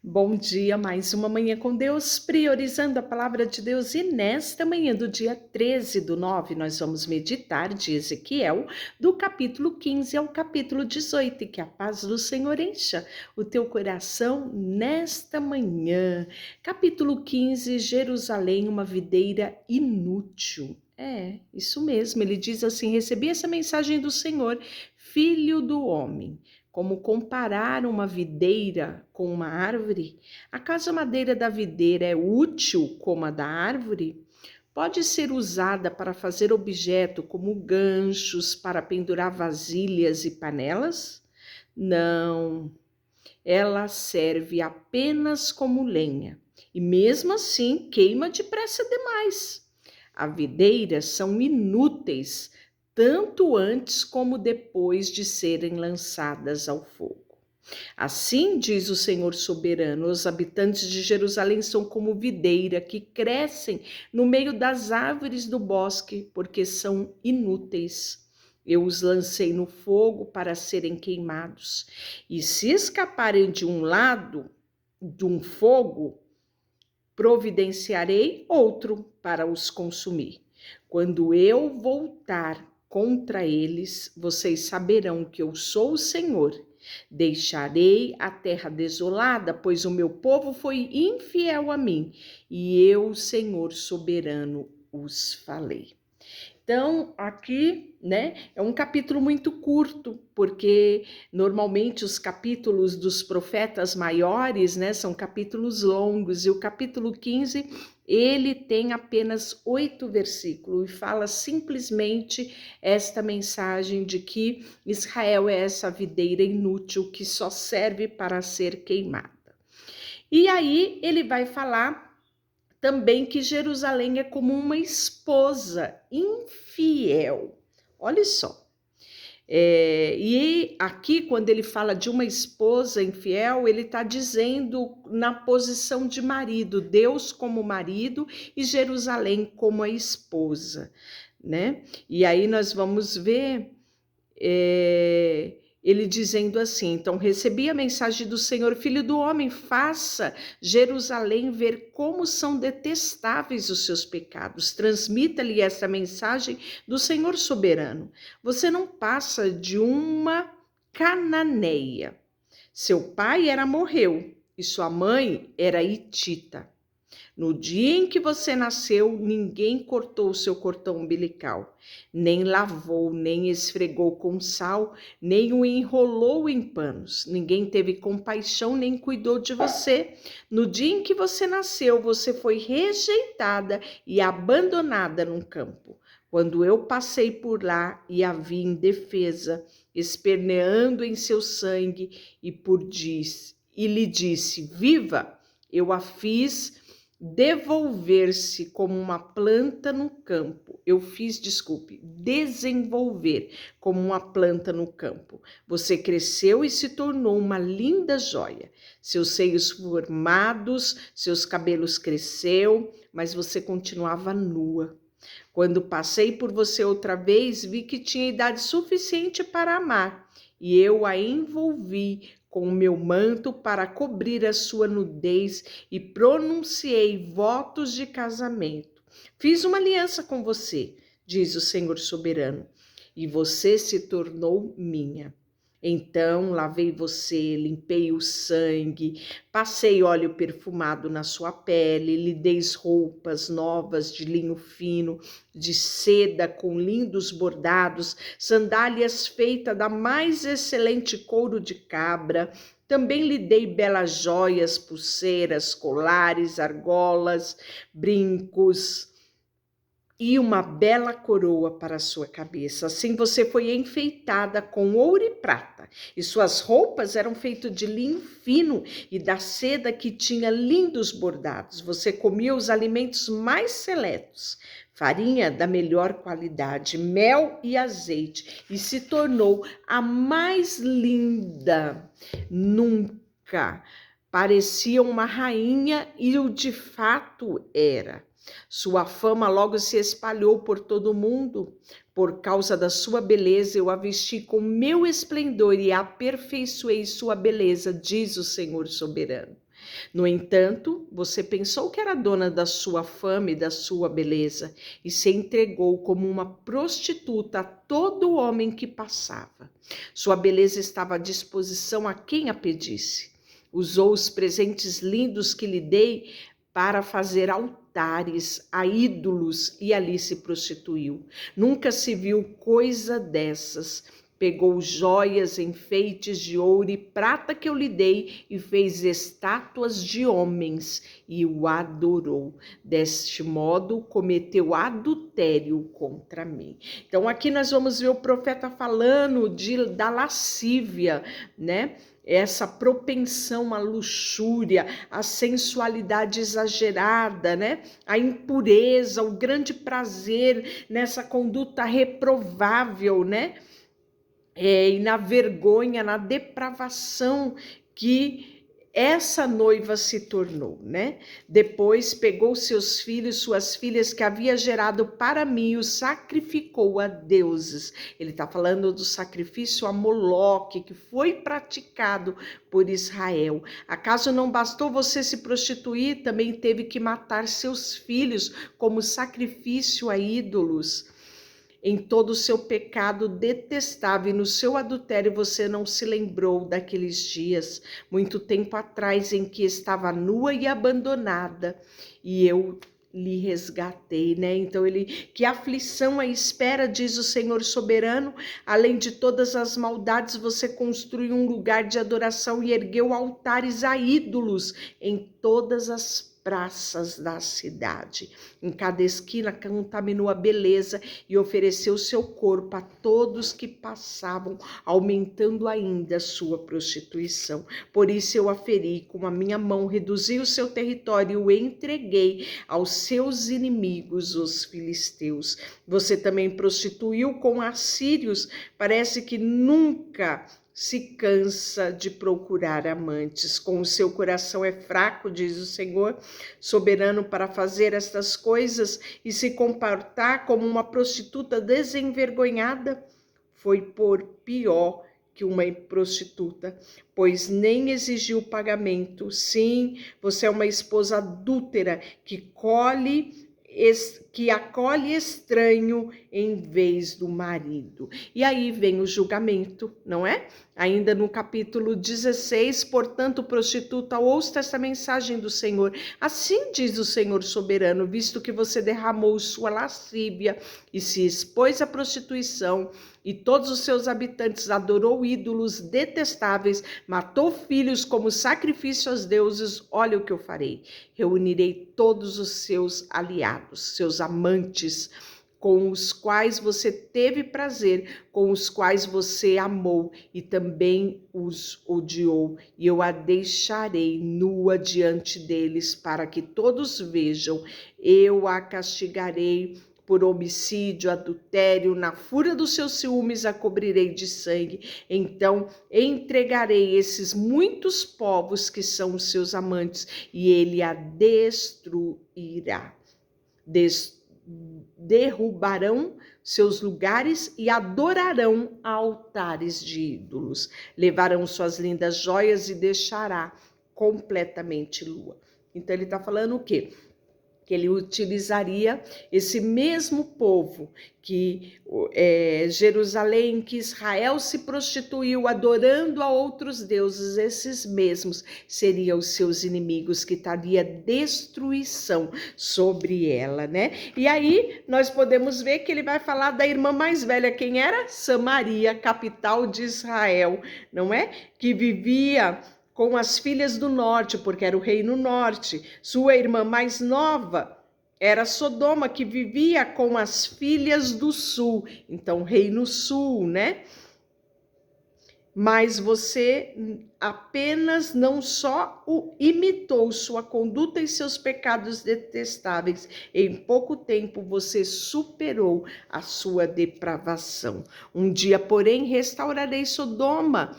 Bom dia, mais uma manhã com Deus, priorizando a palavra de Deus. E nesta manhã do dia 13/9, nós vamos meditar de Ezequiel, do capítulo 15 ao capítulo 18. E que a paz do Senhor encha o teu coração nesta manhã. Capítulo 15, Jerusalém, uma videira inútil. É, isso mesmo, ele diz assim: recebi essa mensagem do Senhor, filho do homem. Como comparar uma videira com uma árvore? Acaso a madeira da videira é útil como a da árvore? Pode ser usada para fazer objeto como ganchos para pendurar vasilhas e panelas? Não, ela serve apenas como lenha e mesmo assim queima depressa demais. As videiras são inúteis tanto antes como depois de serem lançadas ao fogo. Assim diz o Senhor soberano: os habitantes de Jerusalém são como videira que crescem no meio das árvores do bosque, porque são inúteis. Eu os lancei no fogo para serem queimados, e se escaparem de um lado de um fogo, providenciarei outro para os consumir. Quando eu voltar contra eles, vocês saberão que eu sou o Senhor. Deixarei a terra desolada, pois o meu povo foi infiel a mim, e eu, Senhor soberano, os falei. Então, aqui, né, é um capítulo muito curto, porque normalmente os capítulos dos profetas maiores, né, são capítulos longos, e o capítulo 15, ele tem apenas 8 versículos, e fala simplesmente esta mensagem de que Israel é essa videira inútil que só serve para ser queimada. E aí ele vai falar também que Jerusalém é como uma esposa infiel. Olha só. E aqui, quando ele fala de uma esposa infiel, ele está dizendo na posição de marido, Deus como marido e Jerusalém como a esposa, né? E aí nós vamos ver ele dizendo assim: então recebi a mensagem do Senhor, filho do homem, faça Jerusalém ver como são detestáveis os seus pecados, transmita-lhe essa mensagem do Senhor soberano. Você não passa de uma cananeia. Seu pai era amorreu e sua mãe era hitita. No dia em que você nasceu, ninguém cortou o seu cordão umbilical, nem lavou, nem esfregou com sal, nem o enrolou em panos. Ninguém teve compaixão, nem cuidou de você. No dia em que você nasceu, você foi rejeitada e abandonada num campo. Quando eu passei por lá e a vi indefesa, esperneando em seu sangue, e lhe disse: viva, eu a fiz devolver-se como uma planta no campo. Desenvolver como uma planta no campo. Você cresceu e se tornou uma linda joia. Seus seios formados, seus cabelos cresceu, mas você continuava nua. Quando passei por você outra vez, vi que tinha idade suficiente para amar, e eu a envolvi com o meu manto para cobrir a sua nudez e pronunciei votos de casamento. Fiz uma aliança com você, diz o Senhor soberano, e você se tornou minha. Então lavei você, limpei o sangue, passei óleo perfumado na sua pele, lhe dei roupas novas de linho fino, de seda com lindos bordados, sandálias feitas da mais excelente couro de cabra. Também lhe dei belas joias, pulseiras, colares, argolas, brincos e uma bela coroa para a sua cabeça. Assim você foi enfeitada com ouro e prata, e suas roupas eram feitas de linho fino e da seda que tinha lindos bordados. Você comia os alimentos mais seletos, farinha da melhor qualidade, mel e azeite, e se tornou a mais linda. Nunca parecia uma rainha, e o de fato era. Sua fama logo se espalhou por todo o mundo. Por causa da sua beleza, eu a vesti com meu esplendor e aperfeiçoei sua beleza, diz o Senhor soberano. No entanto, você pensou que era dona da sua fama e da sua beleza e se entregou como uma prostituta a todo homem que passava. Sua beleza estava à disposição a quem a pedisse. Usou os presentes lindos que lhe dei para fazer altares a ídolos e ali se prostituiu. Nunca se viu coisa dessas. Pegou joias, enfeites de ouro e prata que eu lhe dei e fez estátuas de homens e o adorou. Deste modo, cometeu adultério contra mim. Então, aqui nós vamos ver o profeta falando da lascívia, né? Essa propensão à luxúria, à sensualidade exagerada, né? A impureza, o grande prazer nessa conduta reprovável, né? E na vergonha, na depravação que essa noiva se tornou, né? Depois pegou seus filhos, suas filhas que havia gerado para mim e os sacrificou a deuses. Ele está falando do sacrifício a Moloque que foi praticado por Israel. Acaso não bastou você se prostituir? Também teve que matar seus filhos como sacrifício a ídolos. Em todo o seu pecado detestável e no seu adultério você não se lembrou daqueles dias, muito tempo atrás, em que estava nua e abandonada, e eu lhe resgatei, né? Então que aflição à espera, diz o Senhor soberano, além de todas as maldades, você construiu um lugar de adoração e ergueu altares a ídolos em todas as praças da cidade. Em cada esquina contaminou a beleza e ofereceu seu corpo a todos que passavam, aumentando ainda a sua prostituição. Por isso eu a feri com a minha mão, reduzi o seu território e o entreguei aos seus inimigos, os filisteus. Você também prostituiu com assírios, parece que nunca se cansa de procurar amantes. Com o seu coração é fraco, diz o Senhor, soberano, para fazer estas coisas e se comportar como uma prostituta desenvergonhada. Foi por pior que uma prostituta, pois nem exigiu pagamento. Sim, você é uma esposa adúltera que acolhe estranho em vez do marido. E aí vem o julgamento, não é? Ainda no capítulo 16, portanto, prostituta, ouça esta mensagem do Senhor. Assim diz o Senhor soberano, visto que você derramou sua lascívia e se expôs à prostituição, e todos os seus habitantes adorou ídolos detestáveis, matou filhos como sacrifício aos deuses, olha o que eu farei. Reunirei todos os seus aliados, seus amantes, com os quais você teve prazer, com os quais você amou e também os odiou, e eu a deixarei nua diante deles para que todos vejam. Eu a castigarei por homicídio, adultério, na fúria dos seus ciúmes a cobrirei de sangue. Então entregarei esses muitos povos que são os seus amantes, e ele a destruirá. Derrubarão seus lugares e adorarão altares de ídolos. Levarão suas lindas joias e deixará completamente lua. Então ele está falando o quê? Que ele utilizaria esse mesmo povo que Jerusalém, que Israel se prostituiu adorando a outros deuses, esses mesmos seriam os seus inimigos, que estaria destruição sobre ela, né? E aí nós podemos ver que ele vai falar da irmã mais velha, quem era? Samaria, capital de Israel, não é? Que vivia com as filhas do norte, porque era o reino norte. Sua irmã mais nova era Sodoma, que vivia com as filhas do sul. Então, reino sul, né? Mas você apenas não só o imitou sua conduta e seus pecados detestáveis, em pouco tempo você superou a sua depravação. Um dia, porém, restaurarei Sodoma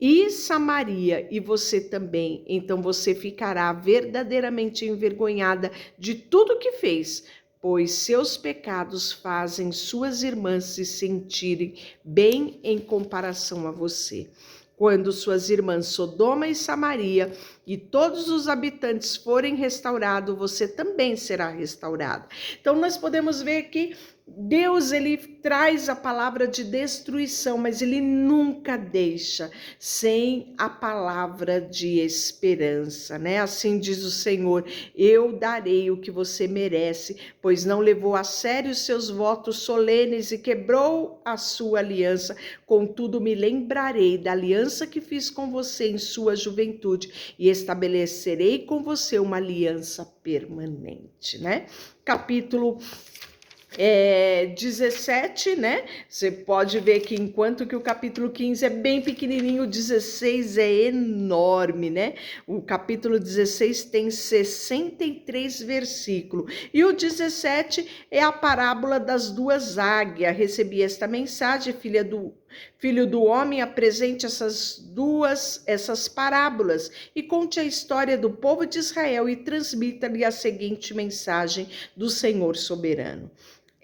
e Samaria, e você também, então você ficará verdadeiramente envergonhada de tudo que fez, pois seus pecados fazem suas irmãs se sentirem bem em comparação a você. Quando suas irmãs Sodoma e Samaria e todos os habitantes forem restaurados, você também será restaurado. Então nós podemos ver que Deus, ele traz a palavra de destruição, mas ele nunca deixa sem a palavra de esperança, né? Assim diz o Senhor: eu darei o que você merece, pois não levou a sério os seus votos solenes e quebrou a sua aliança. Contudo, me lembrarei da aliança que fiz com você em sua juventude e estabelecerei com você uma aliança permanente, né? Capítulo 17, né? Você pode ver que enquanto que o capítulo 15 é bem pequenininho, o 16 é enorme, né? O capítulo 16 tem 63 versículos. E o 17 é a parábola das duas águias. Recebi esta mensagem, Filho do homem, apresente essas parábolas e conte a história do povo de Israel e transmita-lhe a seguinte mensagem do Senhor soberano.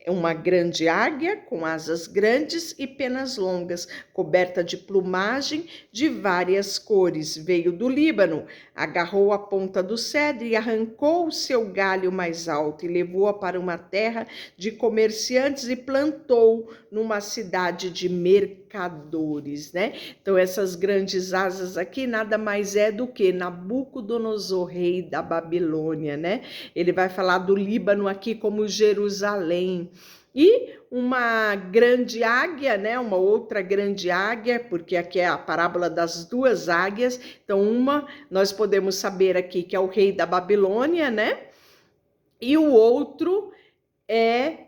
É uma grande águia com asas grandes e penas longas, coberta de plumagem de várias cores. Veio do Líbano, agarrou a ponta do cedro e arrancou o seu galho mais alto e levou-a para uma terra de comerciantes e plantou numa cidade de mercadores, né? Então essas grandes asas aqui nada mais é do que Nabucodonosor, rei da Babilônia, né? Ele vai falar do Líbano aqui como Jerusalém. E uma grande águia, né? Uma outra grande águia, porque aqui é a parábola das duas águias. Então, nós podemos saber aqui que é o rei da Babilônia, né? E o outro é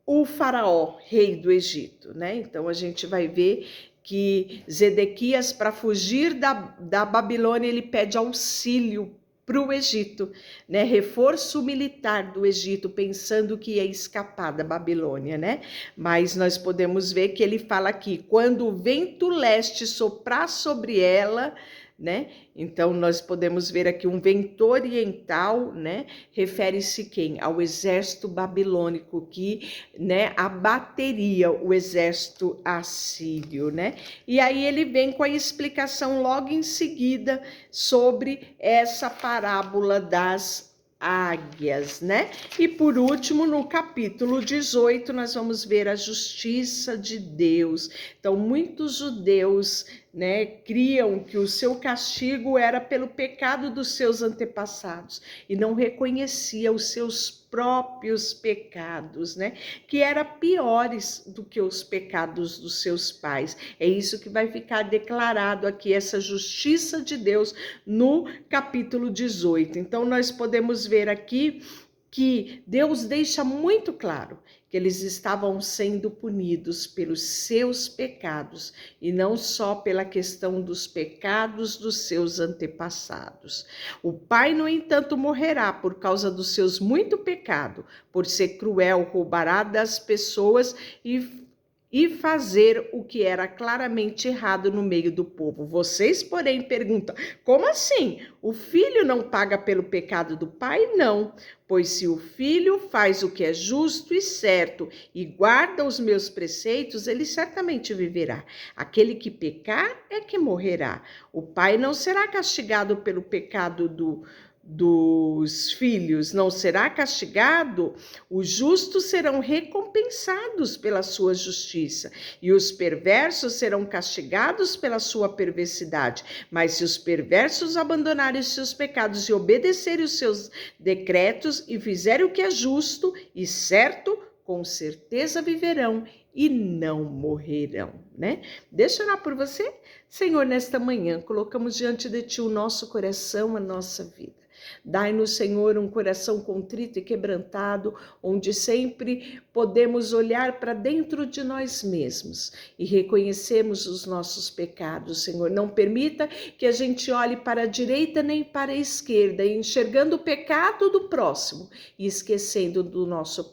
o faraó, rei do Egito, né? Então, a gente vai ver que Zedequias, para fugir da Babilônia, ele pede auxílio para o Egito, né? Reforço militar do Egito, pensando que ia escapar da Babilônia, né? Mas nós podemos ver que ele fala aqui, quando o vento leste soprar sobre ela, né? Então nós podemos ver aqui um vento oriental, né? Refere-se quem? Ao exército babilônico que, né, abateria o exército assírio, né? E aí ele vem com a explicação logo em seguida sobre essa parábola das águias, né? E por último, no capítulo 18, nós vamos ver a justiça de Deus. Então, muitos judeus, né, criam que o seu castigo era pelo pecado dos seus antepassados e não reconhecia os seus próprios pecados, né, que eram piores do que os pecados dos seus pais. É isso que vai ficar declarado aqui, essa justiça de Deus no capítulo 18. Então nós podemos ver aqui que Deus deixa muito claro que eles estavam sendo punidos pelos seus pecados e não só pela questão dos pecados dos seus antepassados. O pai, no entanto, morrerá por causa dos seus muito pecados, por ser cruel, roubará das pessoas e fazer o que era claramente errado no meio do povo. Vocês, porém, perguntam, como assim? O filho não paga pelo pecado do pai? Não, pois se o filho faz o que é justo e certo e guarda os meus preceitos, ele certamente viverá. Aquele que pecar é que morrerá. O pai não será castigado pelo pecado dos filhos, não será castigado, os justos serão recompensados pela sua justiça e os perversos serão castigados pela sua perversidade. Mas se os perversos abandonarem os seus pecados e obedecerem os seus decretos e fizerem o que é justo e certo, com certeza viverão e não morrerão, né? Deixa eu orar por você. Senhor, nesta manhã, colocamos diante de Ti o nosso coração, a nossa vida. Dai-nos, Senhor, um coração contrito e quebrantado, onde sempre podemos olhar para dentro de nós mesmos e reconhecemos os nossos pecados, Senhor. Não permita que a gente olhe para a direita nem para a esquerda, enxergando o pecado do próximo e esquecendo do nosso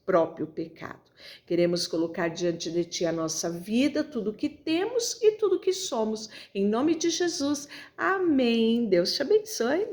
próprio pecado. Queremos colocar diante de Ti a nossa vida, tudo que temos e tudo que somos. Em nome de Jesus, amém. Deus te abençoe.